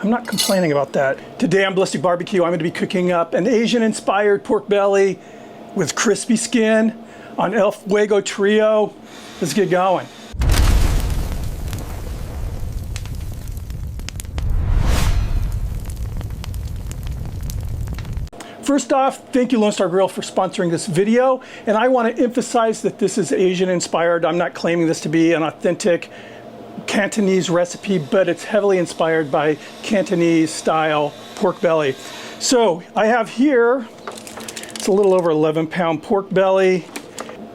I'm not complaining about that. Today on Ballistic Barbecue, I'm going to be cooking up an Asian-inspired pork belly with crispy skin on El Fuego Trio. Let's get going. First off, thank you Lone Star Grill for sponsoring this video, and I want to emphasize that this is Asian-inspired. I'm not claiming this to be an authentic Cantonese recipe, but it's heavily inspired by Cantonese-style pork belly. So I have here, it's a little over 11-pound pork belly.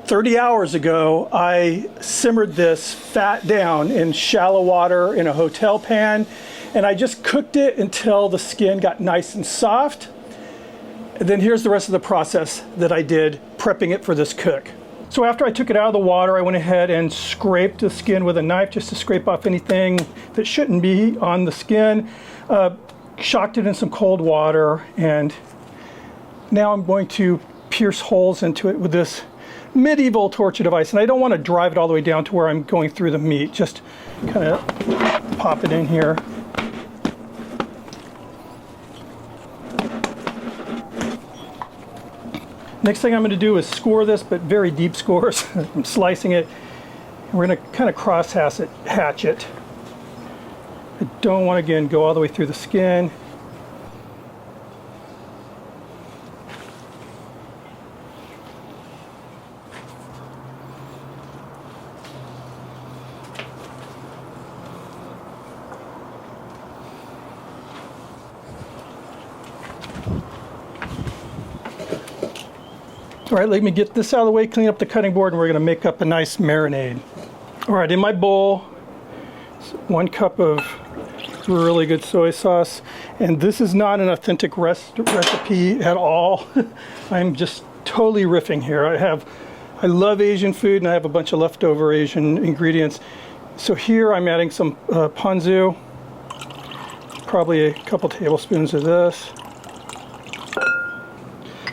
30 hours ago, I simmered this fat down in shallow water in a hotel pan, and I just cooked it until the skin got nice and soft. And then here's the rest of the process that I did prepping it for this cook. So after I took it out of the water, I went ahead and scraped the skin with a knife just to scrape off anything that shouldn't be on the skin. Shocked it in some cold water, and now I'm going to pierce holes into it with this medieval torture device. And I don't want to drive it all the way down to where I'm going through the meat. Just kind of pop it in here. Next thing I'm going to do is score this, but very deep scores. I'm slicing it. We're going to kind of hatch it. I don't want to, again, go all the way through the skin. All right, let me get this out of the way, clean up the cutting board, and we're going to make up a nice marinade. All right, in my bowl, 1 cup of really good soy sauce. And this is not an authentic recipe at all. I'm just totally riffing here. I love Asian food, and I have a bunch of leftover Asian ingredients. So here I'm adding some ponzu, probably a couple tablespoons of this,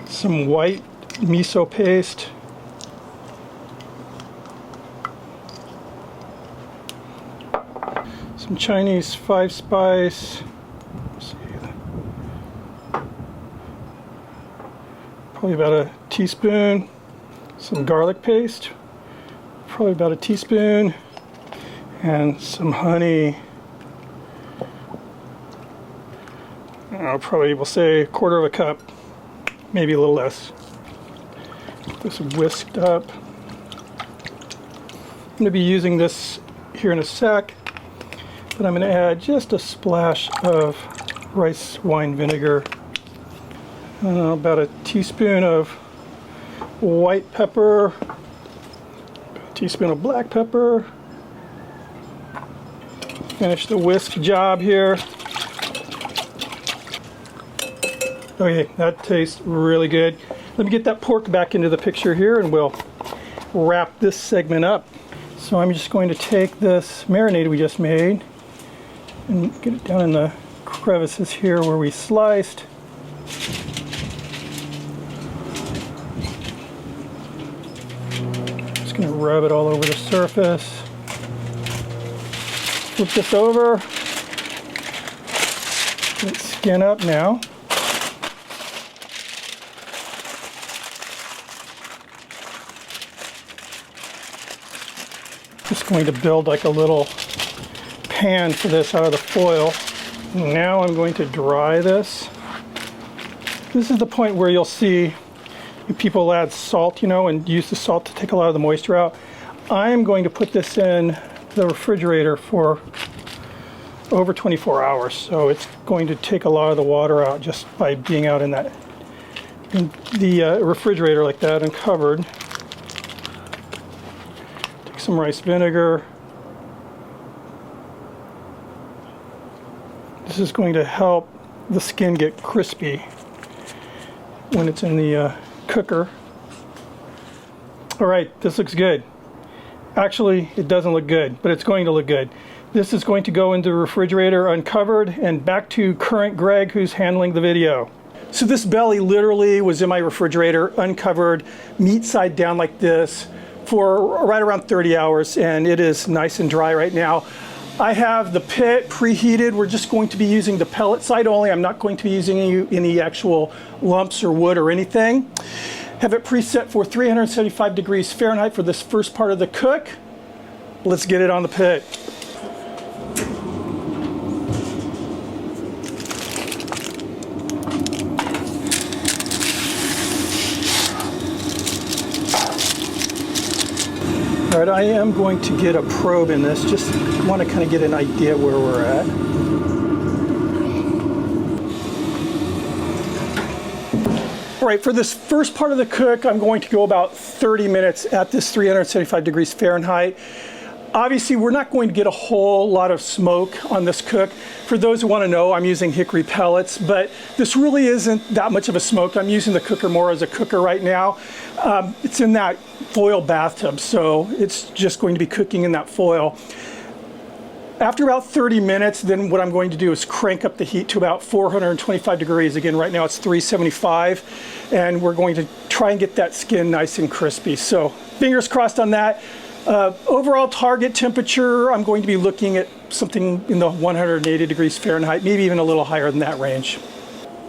some white miso paste, some Chinese 5-spice, probably about a teaspoon, some garlic paste, probably about a teaspoon, and some honey. Probably we'll say 1/4 of a cup, maybe a little less. This whisked up. I'm going to be using this here in a sec, but I'm going to add just a splash of rice wine vinegar. About a teaspoon of white pepper, a teaspoon of black pepper. Finish the whisk job here. Okay, that tastes really good. Let me get that pork back into the picture here, and we'll wrap this segment up. So I'm just going to take this marinade we just made and get it down in the crevices here where we sliced. Just going to rub it all over the surface. Flip this over. Let it skin up now. Just going to build like a little pan for this out of the foil. Now I'm going to dry this. This is the point where you'll see people add salt, and use the salt to take a lot of the moisture out. I'm going to put this in the refrigerator for over 24 hours. So it's going to take a lot of the water out just by being out in the refrigerator like that, uncovered. Some rice vinegar. This is going to help the skin get crispy when it's in the cooker. All right, this looks good. Actually, it doesn't look good, but it's going to look good. This is going to go into the refrigerator uncovered, and back to current Greg, who's handling the video. So this belly literally was in my refrigerator, uncovered, meat side down like this, for right around 30 hours, and it is nice and dry right now. I have the pit preheated. We're just going to be using the pellet side only. I'm not going to be using any actual lumps or wood or anything. Have it preset for 375 degrees Fahrenheit for this first part of the cook. Let's get it on the pit. All right, I am going to get a probe in this, just want to kind of get an idea where we're at. All right, for this first part of the cook, I'm going to go about 30 minutes at this 375 degrees Fahrenheit. Obviously, we're not going to get a whole lot of smoke on this cook. For those who want to know, I'm using hickory pellets, but this really isn't that much of a smoke. I'm using the cooker more as a cooker right now. It's in that foil bathtub, so it's just going to be cooking in that foil. After about 30 minutes, then what I'm going to do is crank up the heat to about 425 degrees. Again, right now it's 375, and we're going to try and get that skin nice and crispy. So fingers crossed on that. Overall target temperature, I'm going to be looking at something in the 180 degrees Fahrenheit, maybe even a little higher than that range.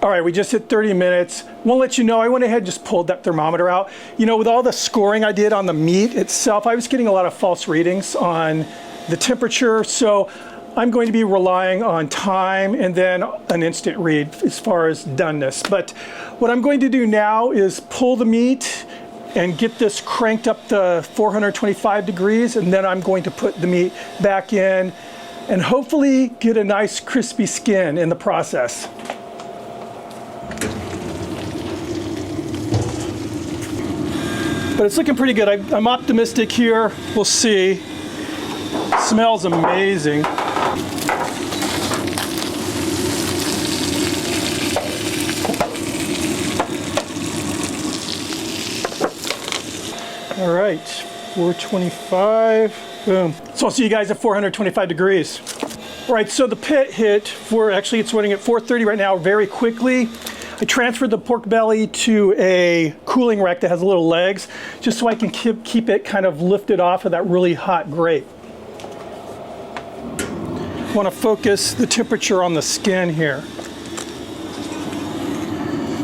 All right, we just hit 30 minutes. Won't let you know, I went ahead and just pulled that thermometer out. You know, with all the scoring I did on the meat itself, I was getting a lot of false readings on the temperature, so I'm going to be relying on time and then an instant read as far as doneness. But what I'm going to do now is pull the meat and get this cranked up to 425 degrees, and then I'm going to put the meat back in and hopefully get a nice crispy skin in the process. But it's looking pretty good. I'm optimistic here. We'll see. Smells amazing. All right, 425, boom. So I'll see you guys at 425 degrees. All right, so the pit hit it's running at 430 right now very quickly. I transferred the pork belly to a cooling rack that has little legs, just so I can keep it kind of lifted off of that really hot grate. I want to focus the temperature on the skin here.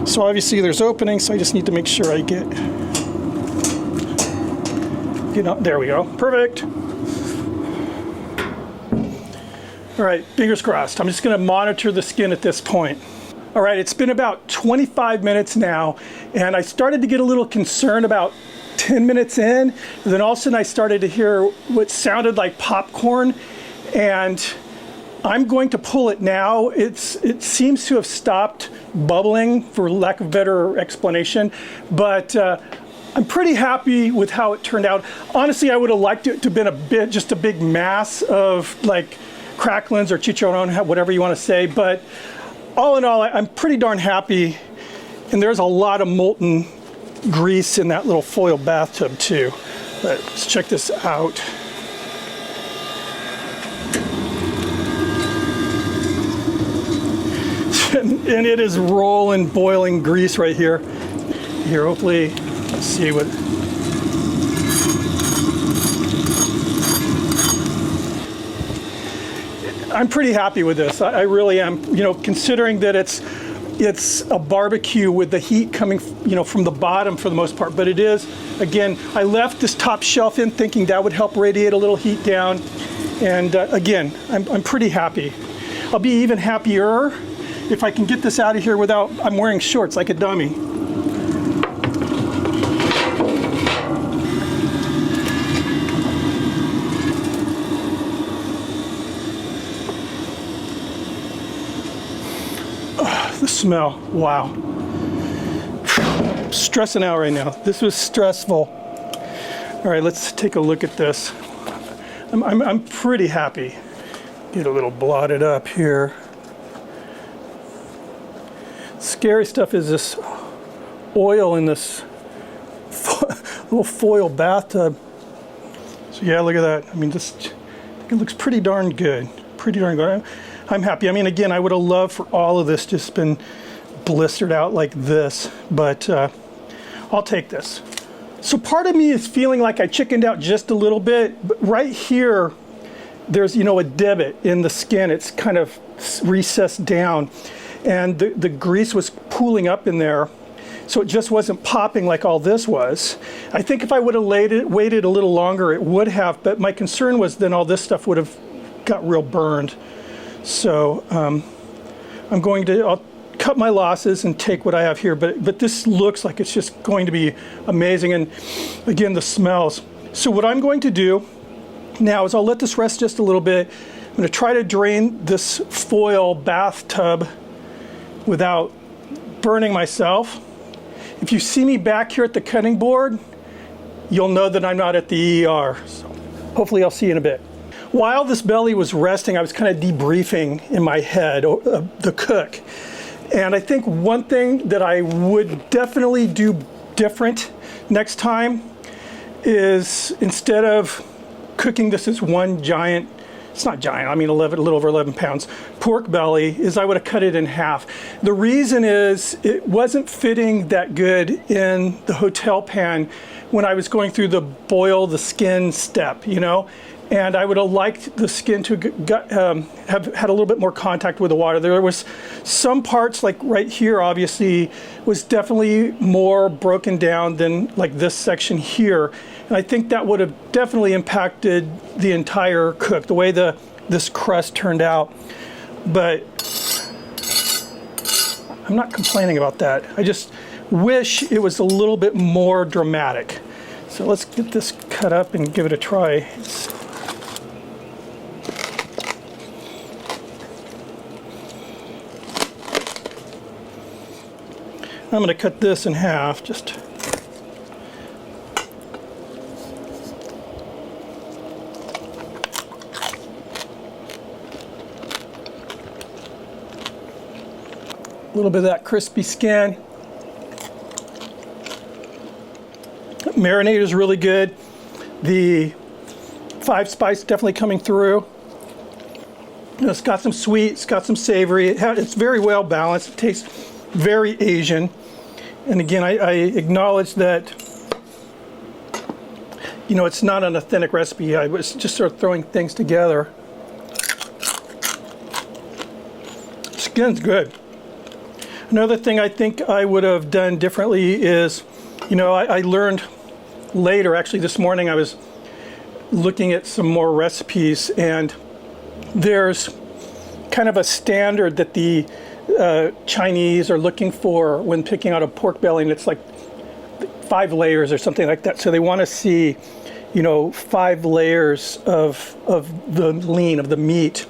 So obviously there's openings, so I just need to make sure I get up. There we go, perfect. All right, fingers crossed. I'm just gonna monitor the skin at this point. All right, it's been about 25 minutes now, and I started to get a little concerned about 10 minutes in, and then all of a sudden I started to hear what sounded like popcorn, and I'm going to pull it now. It seems to have stopped bubbling, for lack of a better explanation, but I'm pretty happy with how it turned out. Honestly, I would have liked it to have been just a big mass of like cracklings or chicharron, whatever you want to say, but all in all, I'm pretty darn happy, and there's a lot of molten grease in that little foil bathtub too. But let's check this out. And it is rolling, boiling grease right here. Here, hopefully, let's see what. I'm pretty happy with this. I really am. You know, considering that it's a barbecue with the heat coming, you know, from the bottom for the most part. But it is, again, I left this top shelf in thinking that would help radiate a little heat down. And again, I'm pretty happy. I'll be even happier if I can get this out of here without, I'm wearing shorts like a dummy. The smell, wow. I'm stressing out right now. This was stressful. All right, let's take a look at this. I'm pretty happy. Get a little blotted up here. Scary stuff is this oil in this little foil bathtub. So yeah, look at that. I mean, it looks pretty darn good. Pretty darn good. I'm happy. I mean, again, I would have loved for all of this just been blistered out like this, but I'll take this. So part of me is feeling like I chickened out just a little bit, but right here there's, you know, a divot in the skin. It's kind of recessed down, and the grease was pooling up in there, so it just wasn't popping like all this was. I think if I would have waited a little longer, it would have, but my concern was then all this stuff would have got real burned. So I'll cut my losses and take what I have here, but this looks like it's just going to be amazing. And again, the smells. So what I'm going to do now is I'll let this rest just a little bit. I'm going to try to drain this foil bathtub without burning myself. If you see me back here at the cutting board, you'll know that I'm not at the ER. So hopefully I'll see you in a bit. While this belly was resting, I was kind of debriefing in my head the cook. And I think one thing that I would definitely do different next time is, instead of cooking this as one giant, it's not giant, I mean a little over 11 pounds, pork belly, is I would have cut it in half. The reason is it wasn't fitting that good in the hotel pan when I was going through the boil the skin step, you know? And I would have liked the skin to have had a little bit more contact with the water. There was some parts, like right here, obviously, was definitely more broken down than like this section here. And I think that would have definitely impacted the entire cook, the way this crust turned out. But I'm not complaining about that. I just wish it was a little bit more dramatic. So let's get this cut up and give it a try. I'm going to cut this in half, just a little bit of that crispy skin. Marinade is really good. The 5 spice definitely coming through. You know, it's got some sweet, it's got some savory. It's very well balanced. It tastes very Asian. And again, I acknowledge that, you know, it's not an authentic recipe. I was just sort of throwing things together. Skin's good. Another thing I think I would have done differently is, you know, I learned later, actually this morning, I was looking at some more recipes, and there's kind of a standard that the Chinese are looking for when picking out a pork belly, and it's like 5 layers or something like that. So they want to see, you know, 5 layers of the lean, of the meat.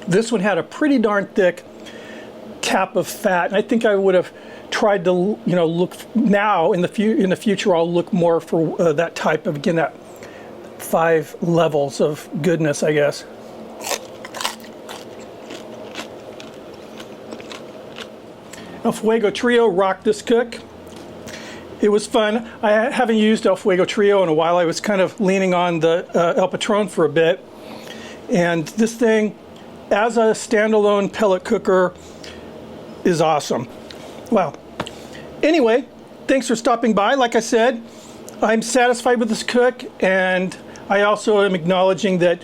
This one had a pretty darn thick cap of fat, and I think I would have tried to, you know, look now in the future. I'll look more for that type of, again, that 5 levels of goodness, I guess. El Fuego Trio rocked this cook. It was fun. I haven't used El Fuego Trio in a while. I was kind of leaning on the El Patron for a bit. And this thing, as a standalone pellet cooker, is awesome. Wow. Anyway, thanks for stopping by. Like I said, I'm satisfied with this cook, and I also am acknowledging that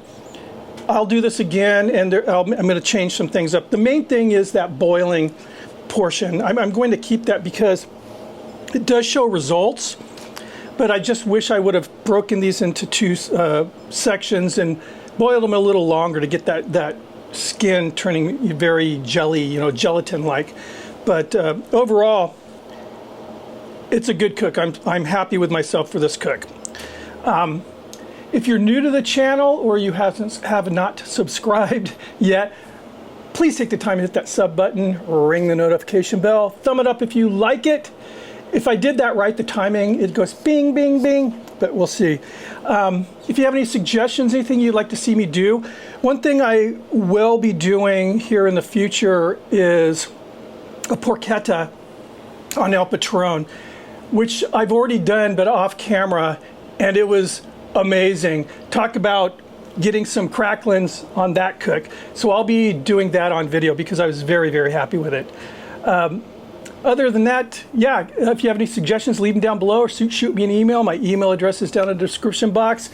I'll do this again, and I'm going to change some things up. The main thing is that boiling portion. I'm going to keep that because it does show results, but I just wish I would have broken these into 2 sections and boiled them a little longer to get that skin turning very jelly, you know, gelatin-like. But overall, it's a good cook. I'm happy with myself for this cook. If you're new to the channel or you have not subscribed yet, please take the time to hit that sub button, ring the notification bell, thumb it up if you like it. If I did that right, the timing, it goes bing, bing, bing, but we'll see. If you have any suggestions, anything you'd like to see me do, one thing I will be doing here in the future is a porchetta on El Patron, which I've already done, but off camera, and it was amazing. Talk about getting some cracklings on that cook. So I'll be doing that on video because I was very, very happy with it. Other than that, yeah, if you have any suggestions, leave them down below or shoot me an email. My email address is down in the description box.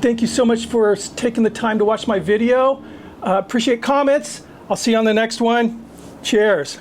Thank you so much for taking the time to watch my video. Appreciate comments. I'll see you on the next one. Cheers.